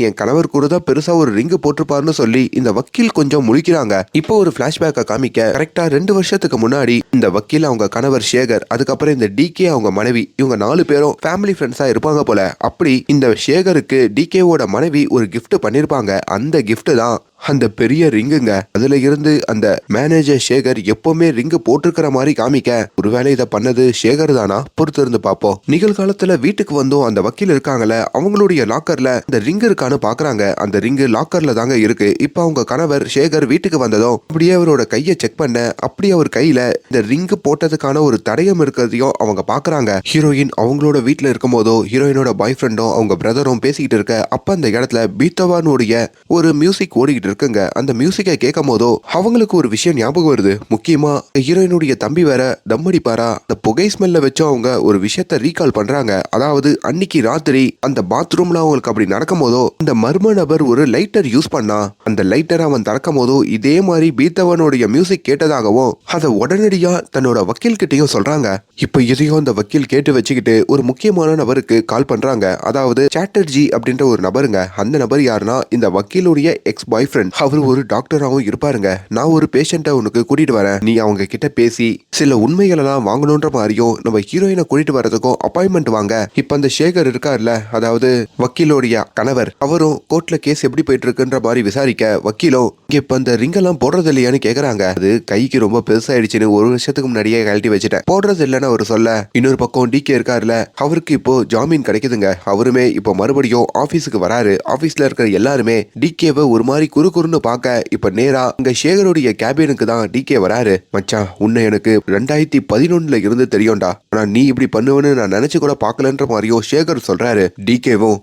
என் கணவர் கூட தான் பெருசா ஒரு ரிங்கு போட்டிருப்பாருன்னு சொல்லி இந்த வக்கீல் கொஞ்சம் முழிக்கிறாங்க. இப்போ ஒரு பிளாஷ்பேக்க காமிக்க கரெக்டா 2 வருஷத்துக்கு முன்னாடி இந்த வக்கீல் அவங்க கணவர் சேகர், அதுக்கப்புறம் இந்த டிகே அவங்க மனைவி, இவங்க 4 பேரும் ஃபேமிலி ஃப்ரெண்ட்ஸா இருப்பாங்க போல. அப்படி இந்த சேகருக்கு டிகேவோட மனைவி ஒரு கிஃப்ட் பண்ணிருப்பாங்க. அந்த கிஃப்ட் தான் அந்த பெரிய ரிங்குங்க. அதுல இருந்து அந்த மேனேஜர் சேகர் எப்பவுமே ரிங்கு போட்டிருக்கிற மாதிரி காமிக்க, ஒருவேளை இதை பண்ணது சேகர் தானா? பொறுத்து இருந்து பாப்போம். நிகழ்காலத்துல வீட்டுக்கு வந்தும் அந்த வக்கீல் இருக்காங்கல்ல அவங்களுடைய லாக்கர்ல இந்த ரிங் இருக்கான்னு பாக்குறாங்க. அந்த ரிங்கு லாக்கர்ல தாங்க இருக்கு. இப்ப அவங்க கணவர் சேகர் வீட்டுக்கு வந்ததும் அப்படியே அவரோட கையை செக் பண்ண, அப்படியே அவர் கையில இந்த ரிங்கு போட்டதுக்கான ஒரு தடயம் இருக்கிறதையும் அவங்க பாக்குறாங்க. ஹீரோயின் அவங்களோட வீட்டுல இருக்கும் போதோ ஹீரோயினோட பாய் ஃப்ரெண்டும் அவங்க பிரதரும் பேசிக்கிட்டு இருக்க, அப்ப அந்த இடத்துல பீத்தோவனுடைய ஒரு மியூசிக் ஓடிக்கிட்டு இருக்குங்க. அந்த மியூசிக்கை கேட்கும் போதோ அவங்களுக்கு ஒரு விஷயம் ஞாபகம் வருது. முக்கியமா ஹீரோயினுடைய தம்பி வேற தம் அடிப்பாரா, அந்த புகை ஸ்மெல்ல வச்சு அவங்க ஒரு விஷயத்த ரீகால் பண்றாங்க. அதாவது அன்னைக்கு ராத்திரி அந்த பாத்ரூம்ல அவங்களுக்கு அப்படி நடக்கும் போதோ இந்த மர்ம நபர் ஒரு லைட்டர் யூஸ் பண்ணா. அந்த லைட்டர் அவன் திறக்கும் போதோ இதே மாதிரி பீத்தவனுடைய மியூசிக் கேட்டதாகவும் அதை உடனடியா தன்னோட வக்கீல் கிட்டையும் சொல்றாங்க. இப்ப இதையும் அந்த வக்கீல் கேட்டு வச்சுக்கிட்டு ஒரு முக்கியமான நபருக்கு கால் பண்றாங்க. அதாவது சாட்டர்ஜி அப்படின்ற ஒரு நபருங்க. அந்த நபர் யாருன்னா இந்த வக்கீலுடைய எக்ஸ் பாய் ஃப்ரெண்ட். அவர் ஒரு டாக்டராகவும் இருப்பாருங்க. நான் ஒரு பேஷண்ட்டை உனக்கு கூட்டிட்டு வரேன், நீ அவங்க கிட்ட பேசி சில உண்மைகள் எல்லாம் வாங்கணும்ன்ற மாதிரியும் நம்ம ஹீரோயினை கூட்டிட்டு வரதுக்கும் அப்பாயின்மெண்ட் வாங்க. இப்ப அந்த சேகர் இருக்காருல்ல, அதாவது வக்கீலோடைய கணவர், அவரும் கோர்ட்ல கேஸ் எப்படி போயிட்டு இருக்குன்ற மாதிரி விசாரிக்க, வக்கீலும் இப்ப அந்த ரிங் எல்லாம் போடுறது இல்லையான்னு கேக்குறாங்க. அது கைக்கு ரொம்ப பெருசாயிடுச்சுன்னு 1 வருஷத்துக்கு முன்னாடியே கழட்டி வச்சுட்டேன், போடுறது இல்லைன்னு அவர் சொல்ல, இன்னொரு பக்கம் டிகே இருக்காருல, அவருக்கு இப்போ ஜாமீன் கிடைக்குதுங்க. அவருமே இப்போ மறுபடியும் ஆபீஸுக்கு வராரு. ஆபீஸ்ல இருக்கிற எல்லாருமே டிகேவை ஒரு மாதிரி குறுன்னு பார்க்க, இப்ப நேரா இங்க சேகருடைய கேபினுக்கு தான் டிகே வராரு. மச்சான், உன்னை எனக்கு 2011 இருந்து தெரியும்டா, ஆனா நீ இப்படி பண்ணுவேன்னு நான் நினைச்சு கூட பாக்கலன்ற மாதிரியோ சேகர் சொல்றாரு. டிகேவும்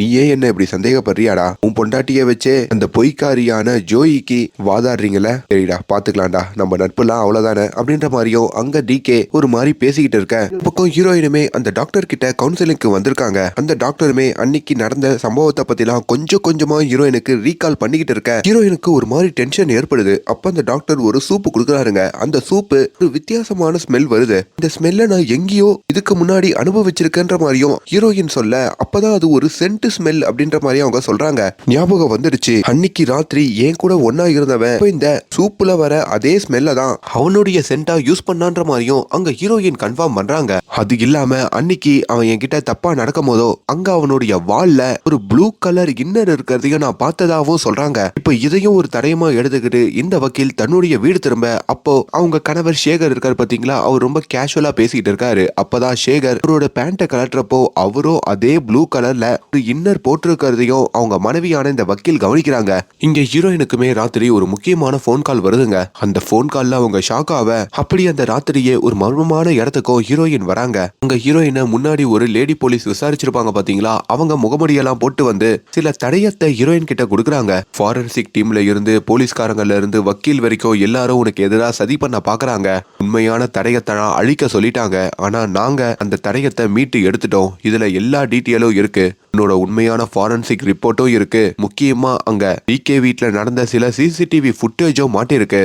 நீயே என்ன இப்படி சந்தேகப்படுறியாடா? உன் பொண்டாட்டிய வச்சே அந்த பொய்க்காரியான ஜோயிக்கு வாதாடுறீங்களே, சரிடா பாத்துக்கலாம்டா, நம்ம நட்புலாம் அவ்வளவுதானே அப்படின்ற மாதிரியும் அங்க டிகே ஒரு மாதிரி பேசிக்கிட்டு இருக்க. பக்கம் ஹீரோயினுமே அந்த டாக்டர் கிட்ட கவுன்சிலிங்க்கு வந்திருக்காங்க. அந்த டாக்டருமே அன்னைக்கு நடந்த சம்பவத்தை பத்திலாம் கொஞ்சம் கொஞ்சமா ஹீரோயினுக்கு ரீகால் பண்ணிக்கிட்டு இருக்க. ஹீரோயினுக்கு ஒரு மாதிரி டென்ஷன் ஏற்படுது. அப்ப அந்த டாக்டர் ஒரு சூப்பு கொடுக்குறாருங்க. அந்த சூப்பு ஒரு வித்தியாசமான ஸ்மெல் வருது. இந்த ஸ்மெல்ல நான் எங்கேயோ இதுக்கு முன்னாடி அனுபவிச்சிருக்கேன்ற மாதிரியும் ஹீரோயின் சொல்ல, அப்பதான் அது ஒரு சென்ட் ஸ்மெல் அப்படின்ற மாதிரி அவங்க சொல்றாங்க. ஞாபகம் வந்துடுச்சு, அன்னைக்கு ராத்திரி ஏன் கூட ஒன்னா இருந்தவன் இந்த சூப்புல வர அதே ஸ்மெல்ல தான் அவனுடைய சென்டா யூஸ் பண்ணான்ற மாதிரியும் அங்க ஹீரோயின் கன்ஃபார்ம் பண்றாங்க. அது இல்லாம அன்னைக்கு அவன் என்கிட்ட தப்பா நடக்கும் போதோ அங்க அவனுடைய வால்ல ஒரு ப்ளூ கலர் இன்னர் இருக்கிறதையும் நான் பார்த்ததாவும் சொல்றாங்க. இப்ப இதையும் ஒரு தடயமா எடுத்துக்கிட்டு இந்த வக்கீல் தன்னுடைய வீடு திரும்ப, அப்போ அவங்க கணவர் சேகர் இருக்காரு பாத்தீங்களா, அவர் ரொம்ப கேஷுவலா பேசிட்டு இருக்காரு. அப்பதான் சேகர் அவரோட பேண்ட கலட்டுறப்போ அவரும் அதே ப்ளூ கலர்ல ஒரு இன்னர் போட்டிருக்கிறதையும் அவங்க மனைவியான இந்த வக்கீல் கவனிக்கிறாங்க. இங்க ஹீரோயினுக்குமே ராத்திரி ஒரு முக்கியமான போன் கால் வருதுங்க. அந்த போன் கால்ல அவங்க ஷாக் ஆவ, அப்படி அந்த ராத்திரியே ஒரு மர்மமான இடத்துக்கும் ஹீரோயின் வராங்க. அங்க ஹீரோயினை முன்னாடி ஒரு லேடி போலீஸ் விசாரிச்சிருப்பாங்க பாத்தீங்களா, அவங்க முகமடியெல்லாம் போட்டு வந்து சில தடயத்தை ஹீரோயின் கிட்ட கொடுக்குறாங்க. ஃபாரன்சிக் டீம்ல இருந்து போலீஸ்காரங்கள்ல இருந்து வக்கீல் வரைக்கும் எல்லாரும் உனக்கு எதிராக சதி பண்ண பாக்குறாங்க. உண்மையான தடயத்தை அழிக்க சொல்லிட்டாங்க. ஆனா நாங்க அந்த தடயத்தை மீட்டு எடுத்துட்டோம். இதுல எல்லா டீட்டெயிலும் இருக்கு. உன்னோட உண்மையான ஃபாரன்சிக் ரிப்போர்ட்டும் இருக்கு. முக்கியமா அங்க டிகே வீட்ல நடந்த சில சிசிடிவி ஃபுட்டேஜும் மாட்டிருக்கு.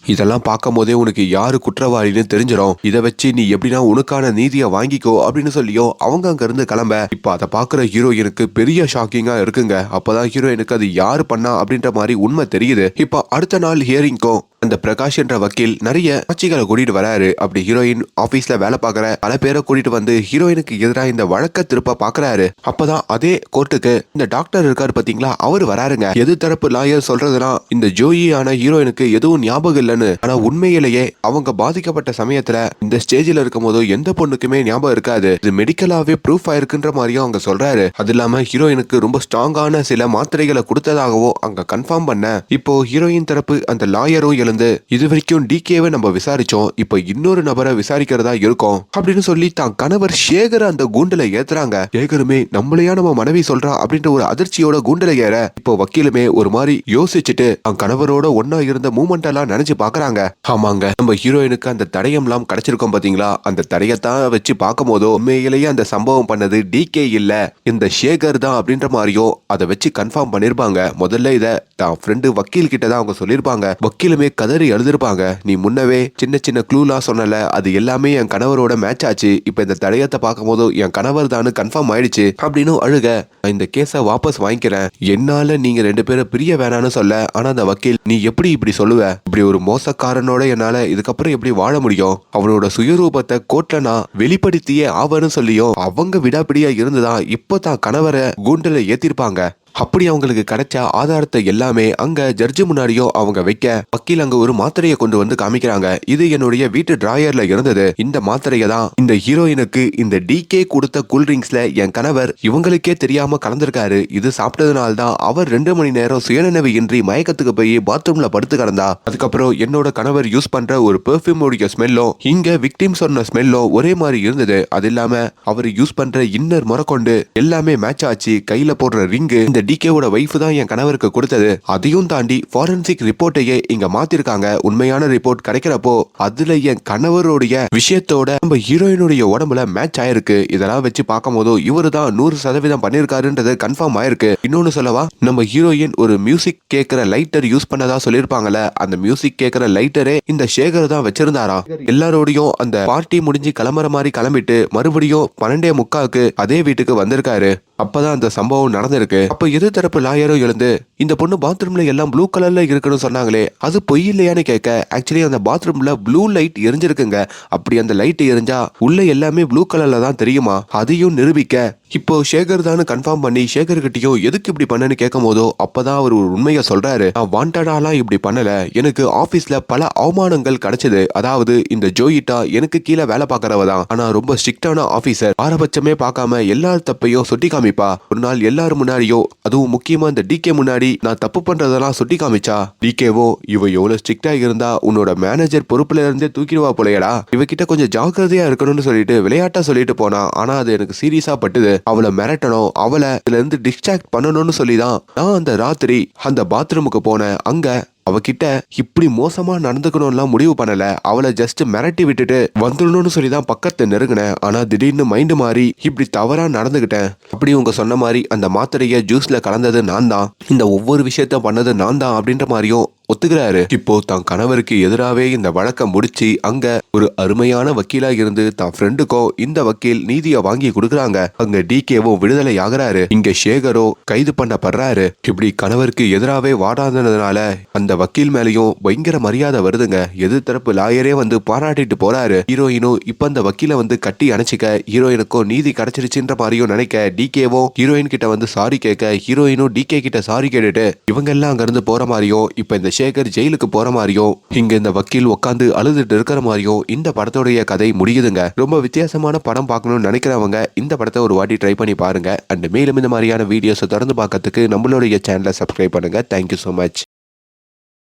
இதெல்லாம் பார்க்கும் போதே உனக்கு யாரு குற்றவாளின்னு தெரிஞ்சிடும். இதை வச்சு நீ எப்படின்னா உனக்கான நீதியை வாங்கிக்கோ அப்படின்னு சொல்லியோ அவங்க அங்க இருந்து கிளம்ப. இப்ப அதை பாக்குற ஹீரோயினுக்கு பெரிய ஷாக்கிங்கா இருக்குங்க. அப்பதான் ஹீரோயினுக்கு அது யாரு பண்ணா அப்படின்ற மாதிரி உண்மை தெரியுது. இப்ப அடுத்த நாள் ஹியரிங்கும் அந்த பிரகாஷ் என்ற வக்கீல் நிறைய சாட்சிகளை கூட்டிட்டு வராரு. அப்படி ஹீரோயின் ஆபீஸ்ல வேலை பார்க்கற பல பேரை கூட்டிட்டு வந்து ஹீரோயினுக்கு எதிராக இந்த வழக்க திருப்ப பாக்குறாரு. அப்பதான் அதே கோர்ட்டுக்கு இந்த டாக்டர் இருக்காரு பாத்தீங்களா, அவர் வராருங்க. எது தரப்பு லாயர் சொல்றதுனா இந்த ஜோயியான ஹீரோயினுக்கு எதுவும் ஞாபகம் இல்லைன்னு, ஆனா உண்மையிலேயே அவங்க பாதிக்கப்பட்ட சமயத்துல இந்த ஸ்டேஜ்ல இருக்கும் போது எந்த பொண்ணுக்குமே ஞாபகம் இருக்காது. இது மெடிக்கலாவே ப்ரூஃப் ஆயிருக்குன்ற மாதிரியும் அவங்க சொல்றாரு. அது இல்லாம ஹீரோயினுக்கு ரொம்ப ஸ்ட்ராங்கான சில மாத்திரைகளை கொடுத்ததாகவும் அங்க கன்ஃபார்ம் பண்ண. இப்போ ஹீரோயின் தரப்பு அந்த லாயரும் இது வரைக்கும் டிகேவை நம்ம விசாரிச்சோம், இப்ப இன்னொரு நபரை விசாரிக்கிறதா இருக்கும் அப்படின்னு சொல்லி தான் கணவர் சேகர் அந்த கூண்டுல ஏத்துறாங்க. சேகருமே நம்மளையா நம்ம மனைவி சொல்றா அப்படின்ற ஒரு அதிர்ச்சியோட கூண்டுல ஏற, இப்போ வக்கீலுமே ஒரு மாதிரி யோசிச்சுட்டு தான் கணவரோட ஒன்னா இருந்த மூமெண்ட் எல்லாம் நினைச்சு பாக்குறாங்க. ஆமாங்க, நம்ம ஹீரோயினுக்கு அந்த தடயம் எல்லாம் கிடைச்சிருக்கோம் பாத்தீங்களா, அந்த தடயத்தான் வச்சு பார்க்கும் போதோ உண்மையிலேயே அந்த சம்பவம் பண்ணது டிகே இல்ல இந்த சேகர் தான் அப்படின்ற மாதிரியோ அதை வச்சு கன்ஃபார்ம் பண்ணிருப்பாங்க. முதல்ல இத தான் ஃப்ரெண்டு வக்கீல் கிட்ட தான் அவங்க சொல்லிருப்பாங்க. வக்கீலுமே கதறி எழுதிருப்பாங்க. நீ முன்னவே சின்ன சின்ன க்ளூலாம் சொன்னல, அது எல்லாமே என் கணவரோட மேட்ச் ஆச்சு. இப்ப இந்த தடயத்தை பார்க்கும் போது என் கணவர் தான் கன்ஃபார்ம் ஆயிடுச்சு அப்படின்னு அழுக, இந்த கேஸை வாபஸ் வாங்கிக்கிறேன். என்னால நீங்க ரெண்டு பேரும் பிரிய வேணான்னு சொல்ல, ஆனா அந்த வக்கீல் நீ எப்படி இப்படி சொல்லுவ, இப்படி ஒரு மோசக்காரனோட என்னால இதுக்கப்புறம் எப்படி வாழ முடியும், அவனோட சுயரூபத்தை கோர்ட்ல நான் வெளிப்படுத்தியே ஆவன்னு சொல்லியும் அவங்க விடாப்பிடியா இருந்துதான் இப்போ தான் கணவரை கூண்டுல ஏத்திருப்பாங்க. அப்படி அவங்களுக்கு கிடைச்ச ஆதாரத்தை எல்லாமே அங்க ஜட்ஜு முன்னாடியோ அவங்க வைக்க, வக்கீல் அங்க ஒரு மாத்திரையை கொண்டு வந்து காமிக்கிறாங்க. இது என்னுடைய வீட்டு டிராயர்ல இருந்தது. இந்த மாத்திரையை தான் இந்த ஹீரோயினுக்கு இந்த டிகே கொடுத்த கூல்ட்ரிங்க்ஸ்ல என் கணவர் இவங்களுக்கே தெரியாம கலந்திருக்காரு. இது சாப்பிட்டதுனால தான் அவர் 2 மணி நேரம் சுயநினைவு இன்றி மயக்கத்துக்கு போய் பாத்ரூம்ல படுத்து கிடந்தா. அதுக்கப்புறம் என்னோட கணவர் யூஸ் பண்ற ஒரு பெர்ஃபியூம் உடைய ஸ்மெல்லும் இங்க விக்டிம் சொன்ன ஸ்மெல்லும் ஒரே மாதிரி இருந்தது. அது இல்லாம அவர் யூஸ் பண்ற இன்னர் முறைக்கொண்டு எல்லாமே மேட்ச் ஆச்சு. கையில போடுற ரிங்கு இந்த டிகேவோட வைஃப் தான் என் கணவருக்கு கொடுத்தது. அதையும் தாண்டி ஃபாரன்சிக் ரிப்போர்ட்டையே இங்க மாத்திருக்காங்க. உண்மையான ரிப்போர்ட் கிடைக்கிறப்போ அதுல என் கணவருடைய விஷயத்தோட நம்ம ஹீரோயினுடைய உடம்புல மேட்ச் ஆயிருக்கு. இதெல்லாம் வச்சு பார்க்கும் போதோ இவரு தான் 100% பண்ணிருக்காருன்றது கன்ஃபார்ம் ஆயிருக்கு. இன்னொன்னு சொல்லவா, நம்ம ஹீரோயின் ஒரு மியூசிக் கேட்கிற லைட்டர் யூஸ் பண்ணதா சொல்லிருப்பாங்கல்ல, அந்த மியூசிக் கேட்கிற லைட்டரே இந்த சேகர் தான் வச்சிருந்தாரா. எல்லாரோடையும் அந்த பார்ட்டி முடிஞ்சு கிளம்புற மாதிரி கிளம்பிட்டு மறுபடியும் 12:45 அதே வீட்டுக்கு வந்திருக்காரு. அப்பதான் அந்த சம்பவம் நடந்திருக்கு. அப்ப எது தரப்பு லாயரும் எழுந்து இந்த பொண்ணு பாத்ரூம்ல எல்லாம் ப்ளூ கலர்ல இருக்குன்னு சொன்னாங்களே, அது பொய் இல்லையான்னு கேட்க, ஆக்சுவலி அந்த பாத்ரூம்ல ப்ளூ லைட் எரிஞ்சிருக்குங்க. அப்படி அந்த லைட் எரிஞ்சா உள்ள எல்லாமே ப்ளூ கலர்ல தான் தெரியுமா, அதையும் நிரூபிக்க இப்போ சேகர் தான் கன்ஃபார்ம் பண்ணி சேகர் கிட்டயும் எதுக்கு இப்படி பண்ணனு கேட்கும் போதோ அப்பதான் அவர் ஒரு உண்மையை சொல்றாரு. நான் வாண்டடாலாம் இப்படி பண்ணல, எனக்கு ஆபீஸ்ல பல அவமானங்கள் கிடைச்சது. அதாவது இந்த ஜோயிட்டா எனக்கு கீழே வேலை பார்க்கறவ தான், ஆனா ரொம்ப ஸ்ட்ரிக்டான ஆபீசர். பாரபட்சமே பார்க்காம எல்லா தப்பையும் சுட்டி காமிப்பா. ஒரு நாள் எல்லாரும் முன்னாடியோ அதுவும் முக்கியமா இந்த டிகே முன்னாடி நான் தப்பு பண்றதெல்லாம் சுட்டி காமிச்சா டிகேவோ இவ எவ்வளவு ஸ்ட்ரிக்டா இருந்தா உன்னோட மேனேஜர் பொறுப்புல இருந்தே தூக்கிடுவா போலையடா, இவகிட்ட கொஞ்சம் ஜாக்கிரதையா இருக்கணும்னு சொல்லிட்டு விளையாட்டா சொல்லிட்டு போனா. ஆனா அது எனக்கு சீரியஸா பட்டுது. அவளை மிரட்டணும், அவளை இதுல இருந்து டிஸ்ட்ராக்ட் பண்ணணும்னு சொல்லிதான் நான் அந்த ராத்திரி அந்த பாத்ரூமுக்கு போனேன். அங்க அவகிட்ட இப்படி மோசமா நடந்துக்கணும்லாம் முடிவு பண்ணல. அவளை ஜஸ்ட் மிரட்டி விட்டுட்டு வந்துடணும்னு சொல்லிதான் பக்கத்தை நெருங்கினேன். ஆனா திடீர்னு மைண்டு மாறி இப்படி தவறா நடந்துகிட்டேன். அப்படி உங்க சொன்ன மாதிரி அந்த மாத்திரைய ஜூஸ்ல கலந்தது நான் தான், இந்த ஒவ்வொரு விஷயத்த பண்ணது நான் தான் அப்படின்ற மாதிரியும் ஒத்துக்கிறாரு. இப்போ தான் கணவருக்கு எதிராகவே இந்த வழக்கை முடிச்சு அங்க ஒரு அருமையான வக்கீலா இருந்து தான் ஃப்ரெண்டுக்கோ இந்த வக்கீல் நீதியை வாங்கி கொடுக்குறாங்க. அங்க டிகேவோ விடுதலை ஆகுறாரு. இங்க சேகரோ கைது பண்ணப்படுறாரு. இப்படி கணவருக்கு எதிராகவே வாடாததுனால அந்த வக்கீல் மேலேயும் பயங்கர மரியாதை வருதுங்க. எதிர்த்தரப்பு லாயரே வந்து பாராட்டிட்டு போறாரு. ஹீரோயினும் இப்ப அந்த வக்கீல வந்து கட்டி அணைச்சிக்க ஹீரோயினுக்கும் நீதி கிடைச்சிருச்சுன்ற மாதிரியும் நினைக்க டிகேவோ ஹீரோயின் கிட்ட வந்து சாரி கேட்க ஹீரோயினும் டிகே கிட்ட சாரி கேட்டுட்டு இவங்க எல்லாம் அங்க இருந்து போற மாதிரியும் இப்ப இந்த சேகர் ஜெயிலுக்கு போற மாதிரியும் இங்க இந்த வக்கீல் உட்காந்து அழுதுட்டு இருக்கிற மாதிரியும் இந்த படத்தோடைய கதை முடியுதுங்க. ரொம்ப வித்தியாசமான படம் பார்க்கணும்னு நினைக்கிறவங்க இந்த படத்தை ஒரு வாட்டி ட்ரை பண்ணி பாருங்க. அண்ட் மேலும் இந்த மாதிரியான வீடியோஸை தொடர்ந்து பார்க்கறதுக்கு நம்மளுடைய சேனலை சப்ஸ்கிரைப் பண்ணுங்க. Thank you so much.